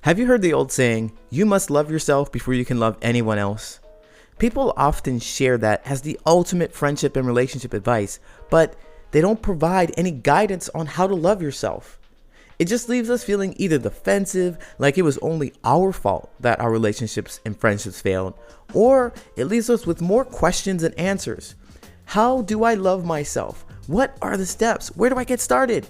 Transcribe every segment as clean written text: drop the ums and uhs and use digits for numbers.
Have you heard the old saying, you must love yourself before you can love anyone else? People often share that as the ultimate friendship and relationship advice, but they don't provide any guidance on how to love yourself. It just leaves us feeling either defensive, like it was only our fault that our relationships and friendships failed, or it leaves us with more questions and answers. How do I love myself? What are the steps? Where do I get started?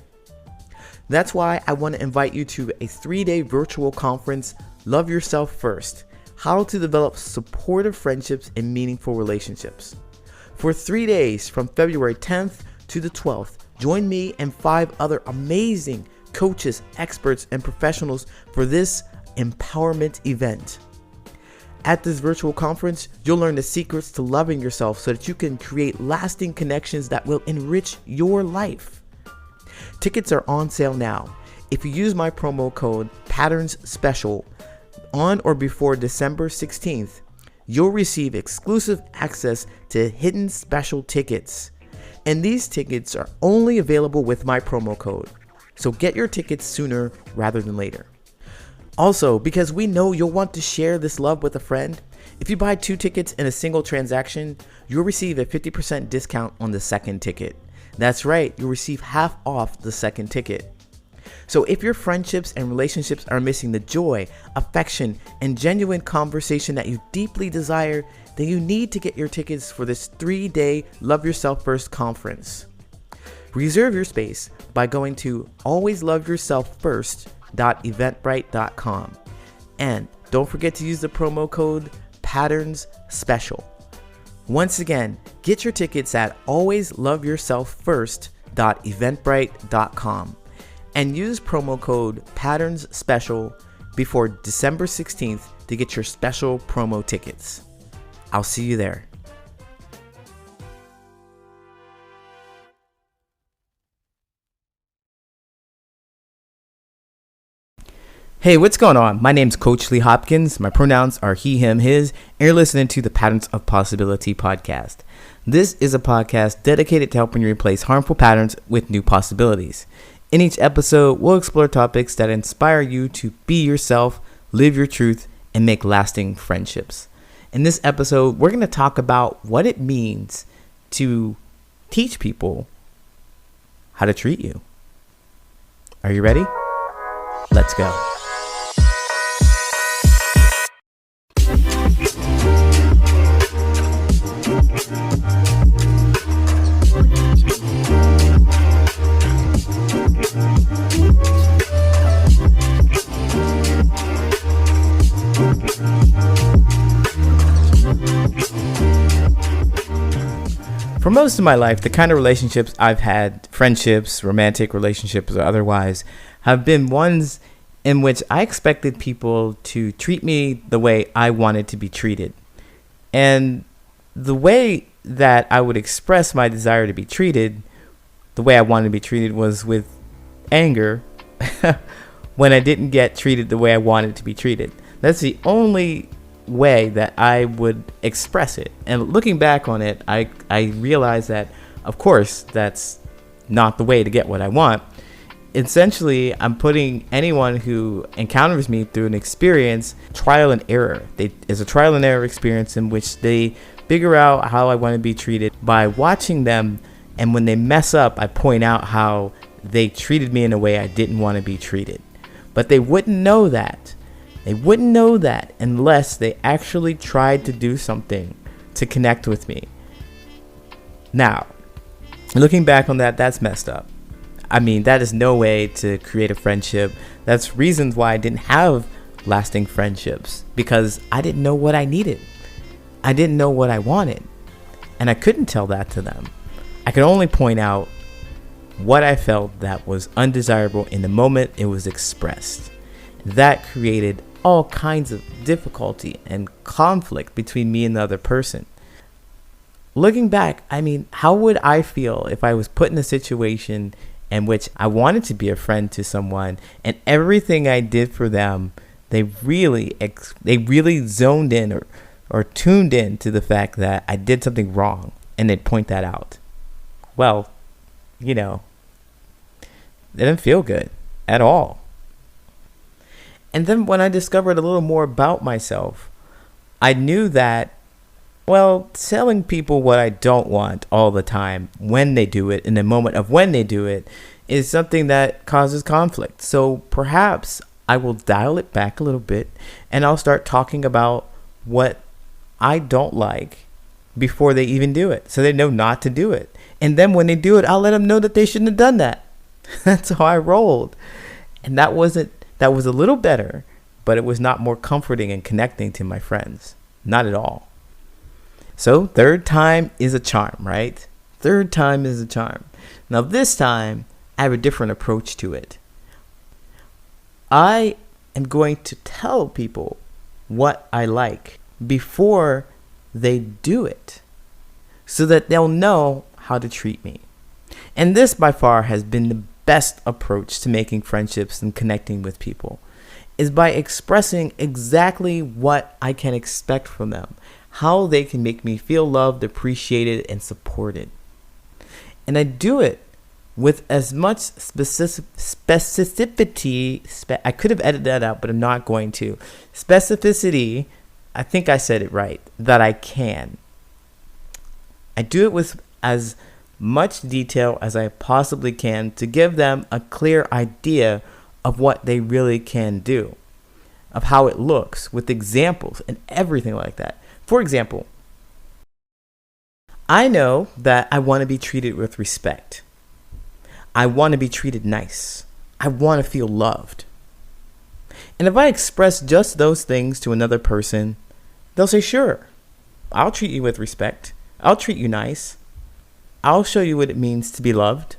That's why I want to invite you to a 3-day virtual conference, Love Yourself First, How to Develop Supportive Friendships and Meaningful Relationships. For 3 days from February 10th to the 12th, join me and 5 other amazing coaches, experts, and professionals for this empowerment event. At this virtual conference, you'll learn the secrets to loving yourself so that you can create lasting connections that will enrich your life. Tickets are on sale now. If you use my promo code PATTERNSSPECIAL on or before December 16th, you'll receive exclusive access to hidden special tickets. And these tickets are only available with my promo code. So get your tickets sooner rather than later. Also, because we know you'll want to share this love with a friend, if you buy 2 tickets in a single transaction, you'll receive a 50% discount on the second ticket. That's right, you'll receive half off the second ticket. So if your friendships and relationships are missing the joy, affection, and genuine conversation that you deeply desire, then you need to get your tickets for this 3-day Love Yourself First conference. Reserve your space by going to alwaysloveyourselffirst.eventbrite.com. And don't forget to use the promo code PATTERNSSPECIAL. Once again, get your tickets at alwaysloveyourselffirst.eventbrite.com and use promo code PATTERNSSPECIAL before December 16th to get your special promo tickets. I'll see you there. Hey, what's going on? My name's Coach Lee Hopkins. My pronouns are he, him, his, and you're listening to the Patterns of Possibility podcast. This is a podcast dedicated to helping you replace harmful patterns with new possibilities. In each episode, we'll explore topics that inspire you to be yourself, live your truth, and make lasting friendships. In this episode, we're going to talk about what it means to teach people how to treat you. Are you ready? Let's go. For most of my life, the kind of relationships I've had, friendships, romantic relationships, or otherwise, have been ones in which I expected people to treat me the way I wanted to be treated. And the way that I would express my desire to be treated, the way I wanted to be treated, was with anger when I didn't get treated the way I wanted to be treated. That's the only way that I would express it. And looking back on it, I realized that, of course, that's not the way to get what I want. Essentially, I'm putting anyone who encounters me through an experience, trial and error. It's a trial and error experience in which they figure out how I want to be treated by watching them. And when they mess up, I point out how they treated me in a way I didn't want to be treated. But they wouldn't know that. They wouldn't know that unless they actually tried to do something to connect with me. Now, looking back on that, that's messed up. I mean, that is no way to create a friendship. That's reasons why I didn't have lasting friendships, because I didn't know what I needed. I didn't know what I wanted. And I couldn't tell that to them. I could only point out what I felt that was undesirable in the moment it was expressed. That created all kinds of difficulty and conflict between me and the other person. Looking back, I mean, how would I feel if I was put in a situation in which I wanted to be a friend to someone and everything I did for them, they really zoned in or tuned in to the fact that I did something wrong, and they'd point that out? Well, it didn't feel good at all. And then when I discovered a little more about myself, I knew that, well, telling people what I don't want all the time when they do it, in the moment of when they do it, is something that causes conflict. So perhaps I will dial it back a little bit and I'll start talking about what I don't like before they even do it, so they know not to do it. And then when they do it, I'll let them know that they shouldn't have done that. That's how I rolled. And that was a little better, but it was not more comforting and connecting to my friends. Not at all. So third time is a charm, right? Third time is a charm. Now this time, I have a different approach to it. I am going to tell people what I like before they do it, so that they'll know how to treat me. And this by far has been the best approach to making friendships and connecting with people, is by expressing exactly what I can expect from them, how they can make me feel loved, appreciated, and supported. And I do it with as much specificity. I could have edited that out, but I'm not going to. Specificity, I think I said it right, that I can. I do it with as much detail as I possibly can to give them a clear idea of what they really can do, of how it looks, with examples and everything like that. For example, I know that I want to be treated with respect. I want to be treated nice. I want to feel loved. And if I express just those things to another person, they'll say, sure, I'll treat you with respect. I'll treat you nice. I'll show you what it means to be loved.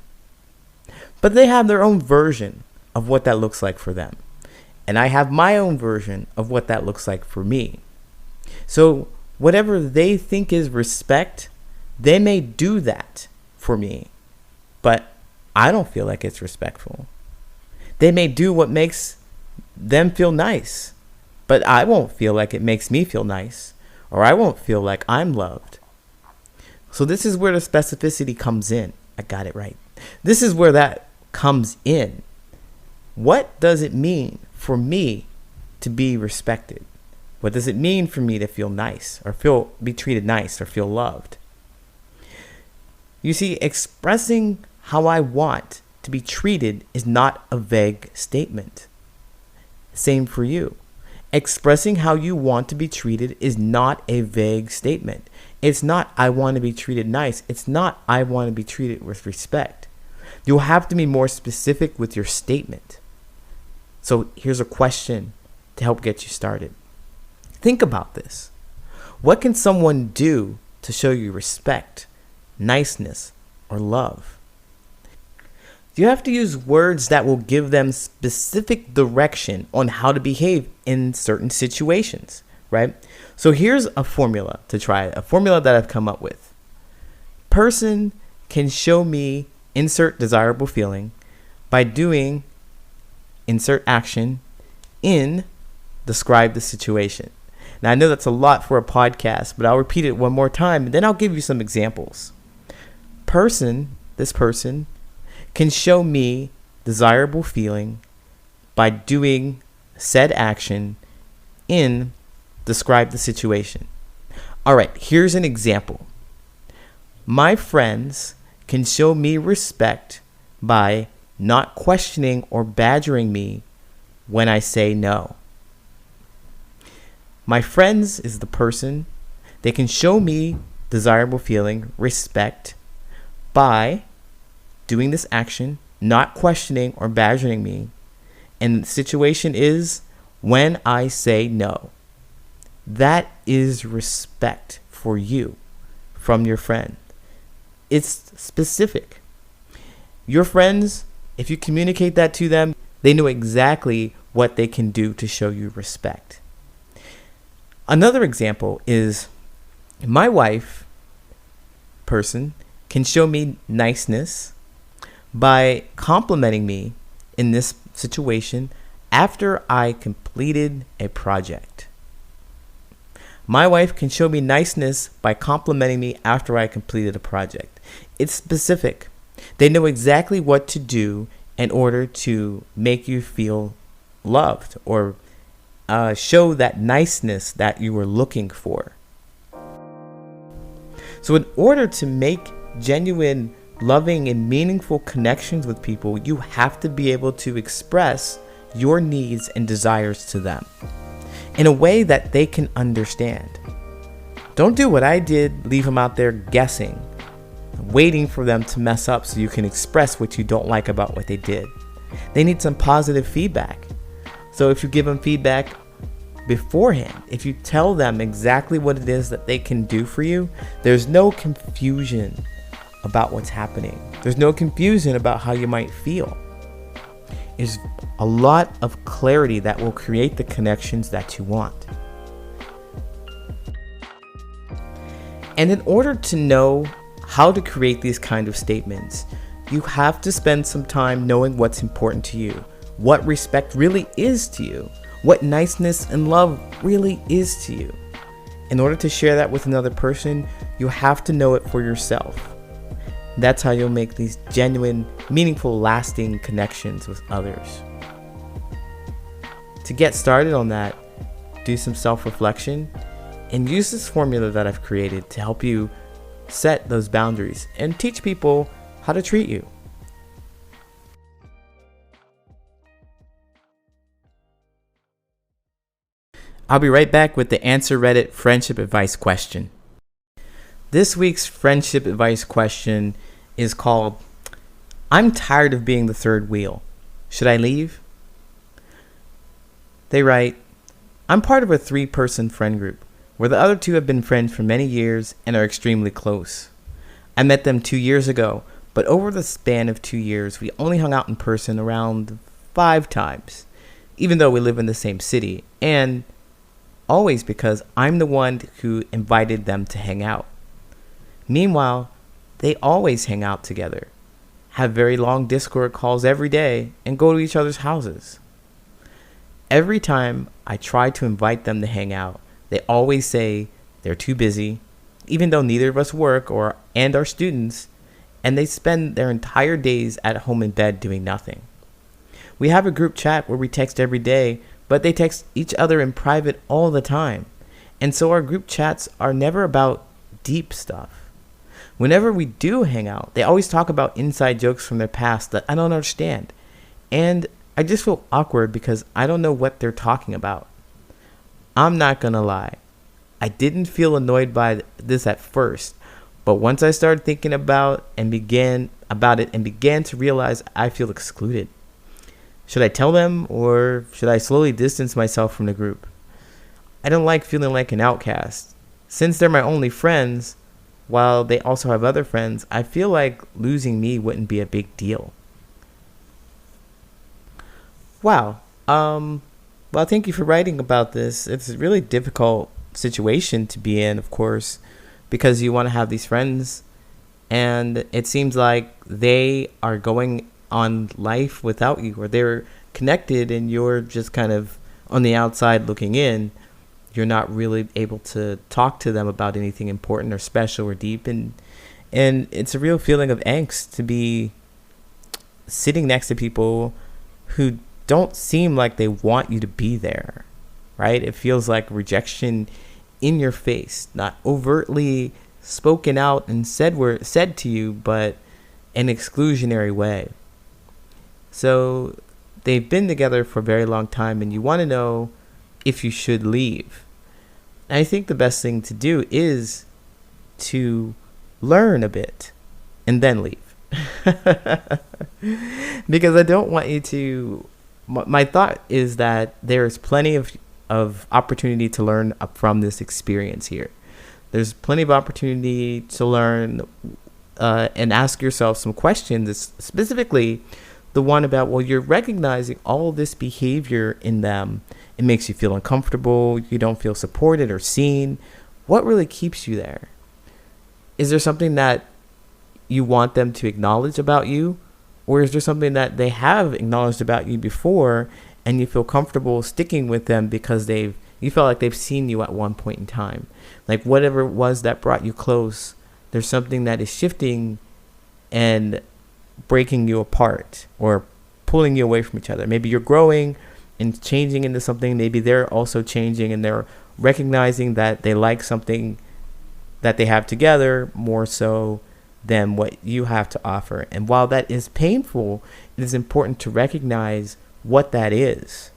But they have their own version of what that looks like for them. And I have my own version of what that looks like for me. So whatever they think is respect, they may do that for me, but I don't feel like it's respectful. They may do what makes them feel nice, but I won't feel like it makes me feel nice, or I won't feel like I'm loved. So this is where the specificity comes in. I got it right. This is where that comes in. What does it mean for me to be respected? What does it mean for me to feel nice, or be treated nice, or feel loved? You see, expressing how I want to be treated is not a vague statement. Same for you. Expressing how you want to be treated is not a vague statement. It's not, I want to be treated nice. It's not, I want to be treated with respect. You'll have to be more specific with your statement. So here's a question to help get you started. Think about this. What can someone do to show you respect, niceness, or love? You have to use words that will give them specific direction on how to behave in certain situations, right? So here's a formula to try, a formula that I've come up with. Person can show me insert desirable feeling by doing insert action in describe the situation. Now I know that's a lot for a podcast, but I'll repeat it one more time and then I'll give you some examples. This person can show me desirable feeling by doing said action in describe the situation. All right, here's an example. My friends can show me respect by not questioning or badgering me when I say no. My friends is the person. They can show me desirable feeling, respect, by doing this action, not questioning or badgering me. And the situation is when I say no. That is respect for you from your friend. It's specific. Your friends, if you communicate that to them, they know exactly what they can do to show you respect. Another example is my wife person can show me niceness by complimenting me in this situation after I completed a project. My wife can show me niceness by complimenting me after I completed a project. It's specific. They know exactly what to do in order to make you feel loved or show that niceness that you were looking for. So in order to make genuine, loving, and meaningful connections with people, you have to be able to express your needs and desires to them in a way that they can understand. Don't do what I did, leave them out there guessing, waiting for them to mess up so you can express what you don't like about what they did. They need some positive feedback. So if you give them feedback beforehand, if you tell them exactly what it is that they can do for you, there's no confusion about what's happening. There's no confusion about how you might feel. It's a lot of clarity that will create the connections that you want. And in order to know how to create these kind of statements, you have to spend some time knowing what's important to you, what respect really is to you, what niceness and love really is to you. In order to share that with another person, you have to know it for yourself. That's how you'll make these genuine, meaningful, lasting connections with others. To get started on that, do some self-reflection and use this formula that I've created to help you set those boundaries and teach people how to treat you. I'll be right back with the Answer Reddit friendship advice question. This week's friendship advice question is called, I'm tired of being the third wheel. Should I leave? They write, I'm part of a 3-person friend group where the other 2 have been friends for many years and are extremely close. I met them 2 years ago, but over the span of 2 years, we only hung out in person around 5 times, even though we live in the same city, and always because I'm the one who invited them to hang out. Meanwhile, they always hang out together, have very long Discord calls every day, and go to each other's houses. Every time I try to invite them to hang out, they always say they're too busy, even though neither of us work and are students, and they spend their entire days at home in bed doing nothing. We have a group chat where we text every day, but they text each other in private all the time. And so our group chats are never about deep stuff. Whenever we do hang out, they always talk about inside jokes from their past that I don't understand. And I just feel awkward because I don't know what they're talking about. I'm not gonna lie. I didn't feel annoyed by this at first, but once I started thinking about it and began to realize I feel excluded. Should I tell them, or should I slowly distance myself from the group? I don't like feeling like an outcast. Since they're my only friends, while they also have other friends, I feel like losing me wouldn't be a big deal. Wow. Well, thank you for writing about this. It's a really difficult situation to be in, of course, because you want to have these friends, and it seems like they are going on life without you, or they're connected and you're just kind of on the outside looking in. You're not really able to talk to them about anything important or special or deep, and it's a real feeling of angst to be sitting next to people who don't seem like they want you to be there, right? It feels like rejection in your face, not overtly spoken out and said to you, but an exclusionary way. So they've been together for a very long time, and you want to know if you should leave. And I think the best thing to do is to learn a bit and then leave. Because I don't want you to... My thought is that there's plenty of opportunity to learn from this experience here. There's plenty of opportunity to learn and ask yourself some questions, specifically the one about, well, you're recognizing all this behavior in them. It makes you feel uncomfortable. You don't feel supported or seen. What really keeps you there? Is there something that you want them to acknowledge about you? Or is there something that they have acknowledged about you before and you feel comfortable sticking with them because you felt like they've seen you at one point in time? Like whatever it was that brought you close, there's something that is shifting and breaking you apart or pulling you away from each other. Maybe you're growing, and changing into something. Maybe they're also changing and they're recognizing that they like something that they have together more so than what you have to offer. And while that is painful, it is important to recognize what that is.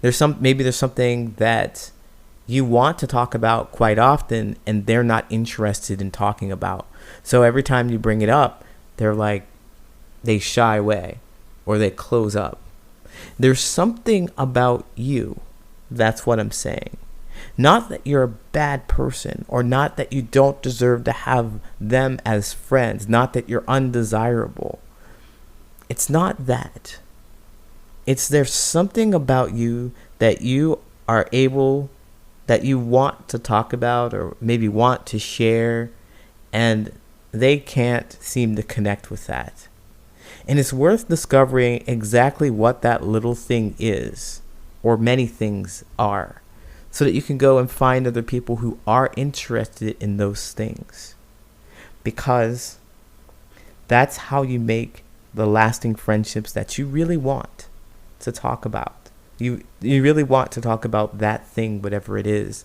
Maybe there's something that you want to talk about quite often and they're not interested in talking about. So every time you bring it up, they shy away or they close up. There's something about you. That's what I'm saying. Not that you're a bad person or not that you don't deserve to have them as friends, not that you're undesirable. It's not that. There's something about you that you are able, that you want to talk about or maybe want to share, and they can't seem to connect with that. And it's worth discovering exactly what that little thing is, or many things are, so that you can go and find other people who are interested in those things. Because that's how you make the lasting friendships that you really want to talk about. You really want to talk about that thing, whatever it is,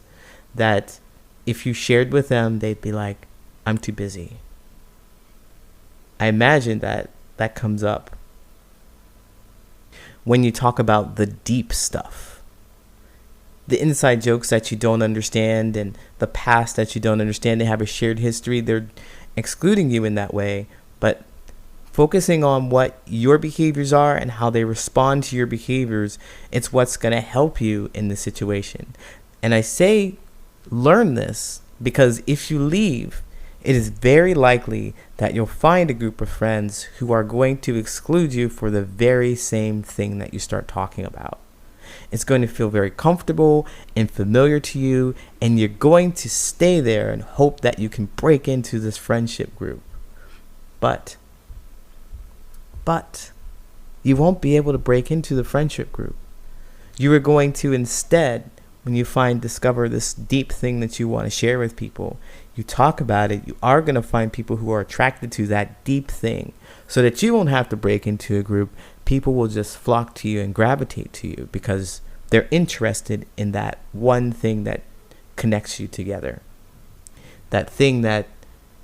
that if you shared with them, they'd be like, I'm too busy. I imagine that comes up when you talk about the deep stuff, the inside jokes that you don't understand and the past that you don't understand. They have a shared history. They're excluding you in that way, but focusing on what your behaviors are and how they respond to your behaviors, it's what's going to help you in the situation. And I say learn this because if you leave, it is very likely that you'll find a group of friends who are going to exclude you for the very same thing that you start talking about. It's going to feel very comfortable and familiar to you, and you're going to stay there and hope that you can break into this friendship group. But you won't be able to break into the friendship group. You are going to instead, when you discover this deep thing that you want to share with people, you talk about it, you are going to find people who are attracted to that deep thing so that you won't have to break into a group. People will just flock to you and gravitate to you because they're interested in that one thing that connects you together. That thing that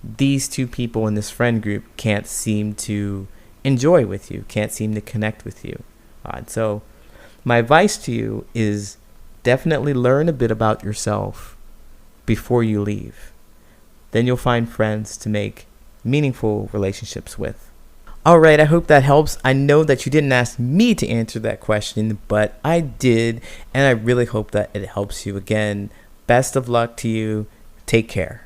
these two people in this friend group can't seem to enjoy with you, can't seem to connect with you. So my advice to you is definitely learn a bit about yourself before you leave. Then you'll find friends to make meaningful relationships with. All right, I hope that helps. I know that you didn't ask me to answer that question, but I did, and I really hope that it helps you. Again, best of luck to you. Take care.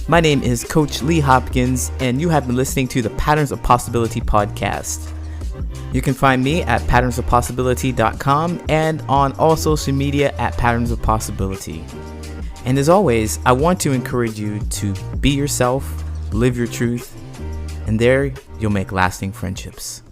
My name is Coach Lee Hopkins, and you have been listening to the Patterns of Possibility podcast. You can find me at patternsofpossibility.com and on all social media at Patterns of Possibility. And as always, I want to encourage you to be yourself, live your truth, and there you'll make lasting friendships.